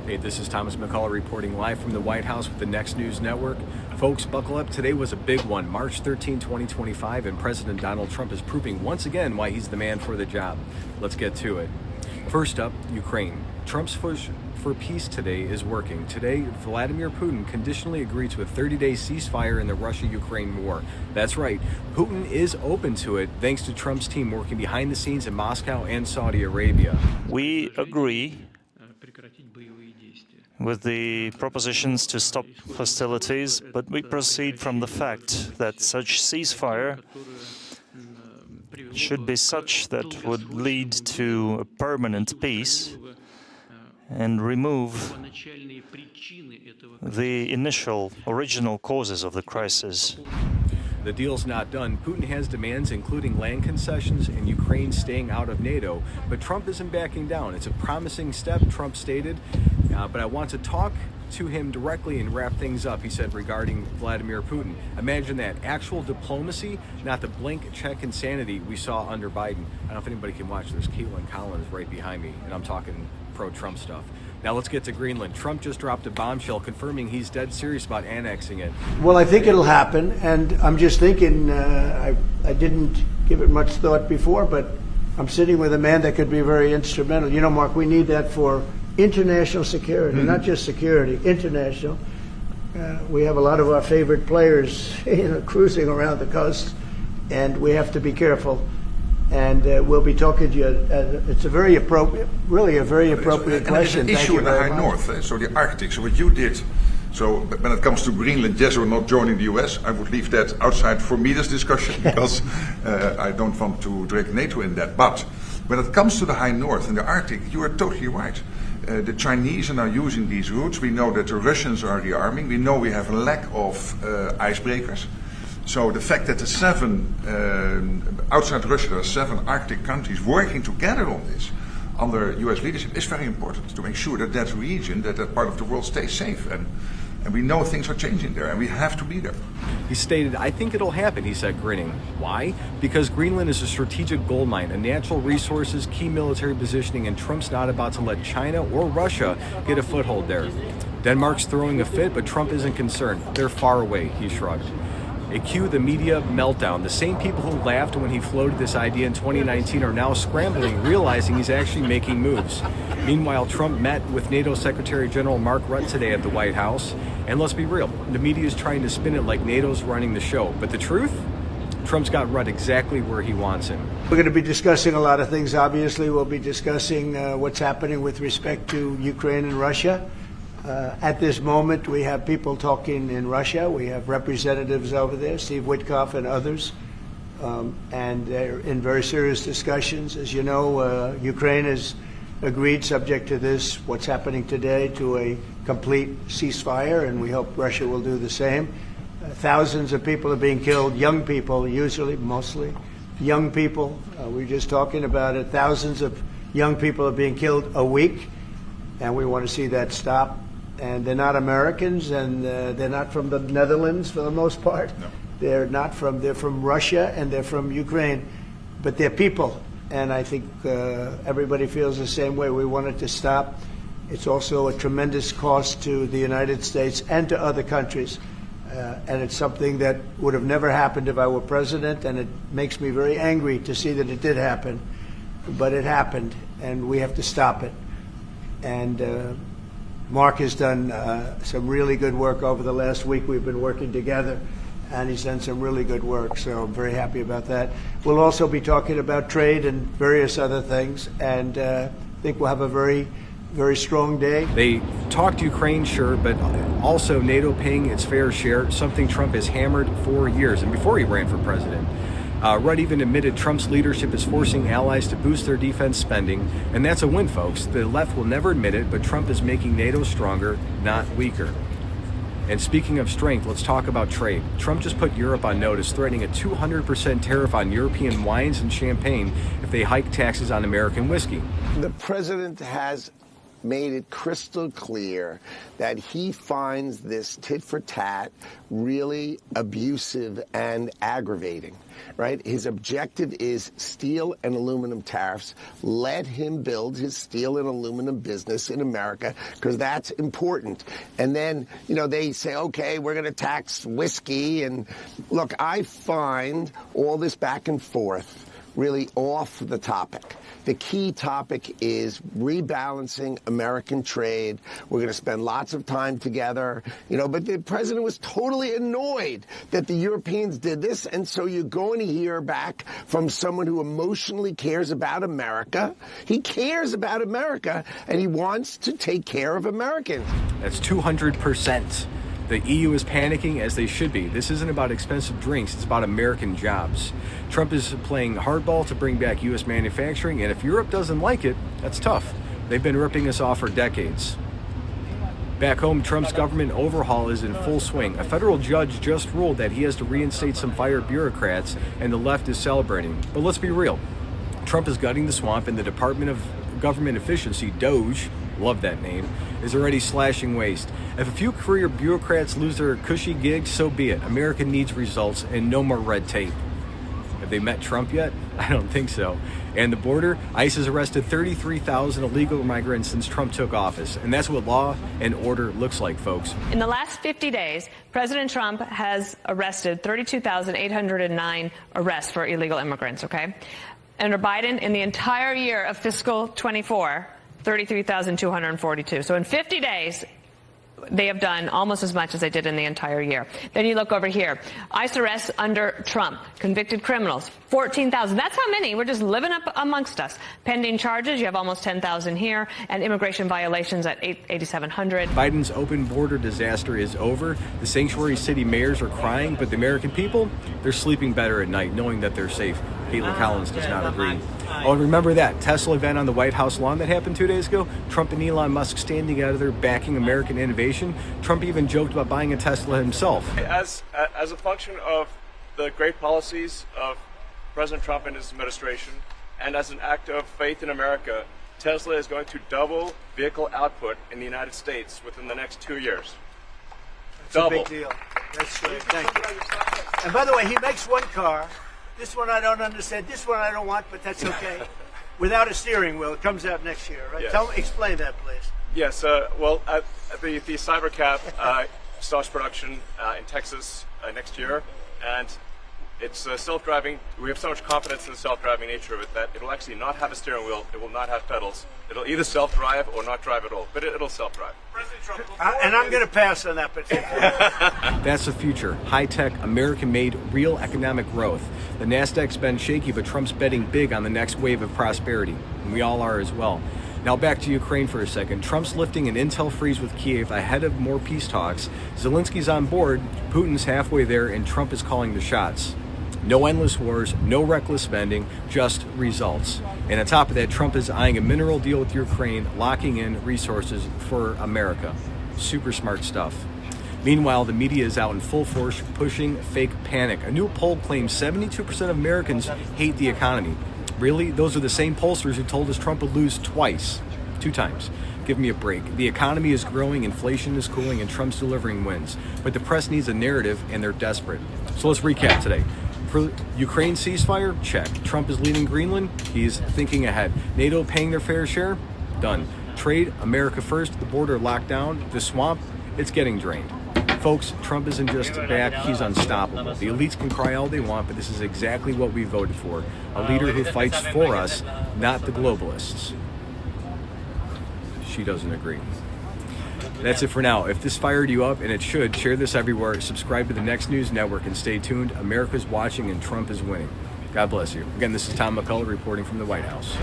Hey, this is Thomas McCullagh reporting live from the White House with the Next News Network. Folks, buckle up. Today was a big one, March 13, 2025, and President Donald Trump is proving once again why he's the man for the job. Let's get to it. First up, Ukraine. Trump's push for peace today is working. Today, Vladimir Putin conditionally agreed to a 30-day ceasefire in the Russia-Ukraine war. That's right, Putin is open to it thanks to Trump's team working behind the scenes in Moscow and Saudi Arabia. We agree with the propositions to stop hostilities, but we proceed from the fact that such ceasefire should be such that would lead to a permanent peace and remove the original causes of the crisis. The deal's not done. Putin has demands including land concessions and Ukraine staying out of NATO, but Trump isn't backing down. It's a promising step, Trump stated, but I want to talk to him directly and wrap things up, he said, regarding Vladimir Putin. Imagine that, actual diplomacy, not the blank check insanity we saw under Biden. I don't know if anybody can watch, there's Caitlin Collins right behind me, and I'm talking pro-Trump stuff. Now let's get to Greenland. Trump just dropped a bombshell confirming he's dead serious about annexing it. Well, I think it'll happen, and I'm just thinking, I didn't give it much thought before, but I'm sitting with a man that could be very instrumental. You know, Mark, we need that for international security, not just security, international. We have a lot of our favorite players, cruising around the coast, and we have to be careful. And we'll be talking to you. It's a very appropriate, really a very appropriate question. And it's an issue in the high north, so the Arctic. So what you did, so when it comes to Greenland, yes or not joining the US, I would leave that outside for me, this discussion, because I don't want to drag NATO in that. But when it comes to the high north and the Arctic, you are totally right. The Chinese are now using these routes. We know that the Russians are rearming. We know we have a lack of icebreakers. So the fact that the outside Russia, there are 7 Arctic countries working together on this under US leadership is very important to make sure that that region, that part of the world stays safe. And we know things are changing there, and we have to be there. He stated, I think it'll happen, he said, grinning. Why? Because Greenland is a strategic gold mine, a natural resources, key military positioning, and Trump's not about to let China or Russia get a foothold there. Denmark's throwing a fit, but Trump isn't concerned. They're far away, he shrugged. Cue the media meltdown. The same people who laughed when he floated this idea in 2019 are now scrambling, realizing he's actually making moves. Meanwhile, Trump met with NATO Secretary General Mark Rutte today at the White House. And let's be real, the media is trying to spin it like NATO's running the show. But the truth? Trump's got Rutte exactly where he wants him. We're going to be discussing a lot of things. Obviously, we'll be discussing what's happening with respect to Ukraine and Russia. At this moment, we have people talking in Russia. We have representatives over there, Steve Witkoff and others, and they're in very serious discussions. As you know, Ukraine has agreed, subject to this, what's happening today, to a complete ceasefire, and we hope Russia will do the same. Thousands of people are being killed, young people, usually, mostly young people. We were just talking about it. Thousands of young people are being killed a week, and we want to see that stop. And they're not Americans, and they're not from the Netherlands for the most part. No. They're from Russia, and they're from Ukraine, but they're people. And I think everybody feels the same way. We want it to stop. It's also a tremendous cost to the United States and to other countries. And it's something that would have never happened if I were president, and it makes me very angry to see that it did happen. But it happened, and we have to stop it. And Mark has done some really good work over the last week. We've been working together, and he's done some really good work, so I'm very happy about that. We'll also be talking about trade and various other things, and I think we'll have a very, very strong day. They talked Ukraine, sure, but also NATO paying its fair share, something Trump has hammered for years, and before he ran for president. Rutte even admitted Trump's leadership is forcing allies to boost their defense spending, and that's a win, folks. The left will never admit it, but Trump is making NATO stronger, not weaker. And speaking of strength, let's talk about trade. Trump just put Europe on notice, threatening a 200% tariff on European wines and champagne if they hike taxes on American whiskey. The president has made it crystal clear that he finds this tit-for-tat really abusive and aggravating, right? His objective is steel and aluminum tariffs. Let him build his steel and aluminum business in America, because that's important. And then, you know, they say, okay, we're going to tax whiskey. And look, I find all this back and forth really off the topic. The key topic is rebalancing American trade. We're going to spend lots of time together, you know, but the president was totally annoyed that the Europeans did this. And so you're going to hear back from someone who emotionally cares about America. He cares about America, and he wants to take care of Americans. That's 200%. The EU is panicking, as they should be. This isn't about expensive drinks, it's about American jobs. Trump is playing hardball to bring back U.S. manufacturing, and if Europe doesn't like it, that's tough. They've been ripping us off for decades. Back home, Trump's government overhaul is in full swing. A federal judge just ruled that he has to reinstate some fired bureaucrats, and the left is celebrating. But let's be real. Trump is gutting the swamp, and the Department of Government Efficiency, DOGE, love that name, is already slashing waste. If a few career bureaucrats lose their cushy gigs, so be it. America needs results and no more red tape. Have they met Trump yet? I don't think so. And the border, ICE has arrested 33,000 illegal migrants since Trump took office. And that's what law and order looks like, folks. In the last 50 days, President Trump has arrested 32,809 arrests for illegal immigrants, okay? Under Biden, in the entire year of fiscal 24, 33,242. So in 50 days, they have done almost as much as they did in the entire year. Then you look over here. ICE arrests under Trump. Convicted criminals, 14,000. That's how many. We're just living up amongst us. Pending charges, you have almost 10,000 here. And immigration violations at 8,700. Biden's open border disaster is over. The sanctuary city mayors are crying, but the American people, they're sleeping better at night knowing that they're safe. Caitlin Collins does not agree. Oh, and remember that Tesla event on the White House lawn that happened 2 days ago? Trump and Elon Musk standing together backing American innovation. Trump even joked about buying a Tesla himself. As a function of the great policies of President Trump and his administration, and as an act of faith in America, Tesla is going to double vehicle output in the United States within the next 2 years. That's a big deal. That's great. Thank you. And by the way, he makes one car. This one I don't understand. This one I don't want, but that's okay. Without a steering wheel. It comes out next year, right? Yes. Explain that, please. Yes. Well, the Cybercab starts production in Texas next year, and it's self-driving. We have so much confidence in the self-driving nature of it that it'll actually not have a steering wheel. It will not have pedals. It'll either self-drive or not drive at all, but it'll self-drive. And I'm going to pass on that particular. That's the future. High-tech, American-made, real economic growth. The NASDAQ's been shaky, but Trump's betting big on the next wave of prosperity. And we all are as well. Now back to Ukraine for a second. Trump's lifting an intel freeze with Kiev ahead of more peace talks. Zelensky's on board, Putin's halfway there, and Trump is calling the shots. No endless wars, no reckless spending, just results. And on top of that, Trump is eyeing a mineral deal with Ukraine, locking in resources for America. Super smart stuff. Meanwhile, the media is out in full force pushing fake panic. A new poll claims 72% of Americans hate the economy. Really? Those are the same pollsters who told us Trump would lose two times. Give me a break. The economy is growing, inflation is cooling, and Trump's delivering wins. But the press needs a narrative, and they're desperate. So let's recap today. For Ukraine ceasefire, check. Trump is leading Greenland, he's thinking ahead. NATO paying their fair share, done. Trade, America first, the border locked down, the swamp, it's getting drained. Folks, Trump isn't just back, he's unstoppable. The elites can cry all they want, but this is exactly what we voted for. A leader who fights for us, not the globalists. She doesn't agree. That's it for now. If this fired you up, and it should, share this everywhere, subscribe to the Next News Network, and stay tuned. America's watching and Trump is winning. God bless you. Again, this is Tom McCullagh reporting from the White House.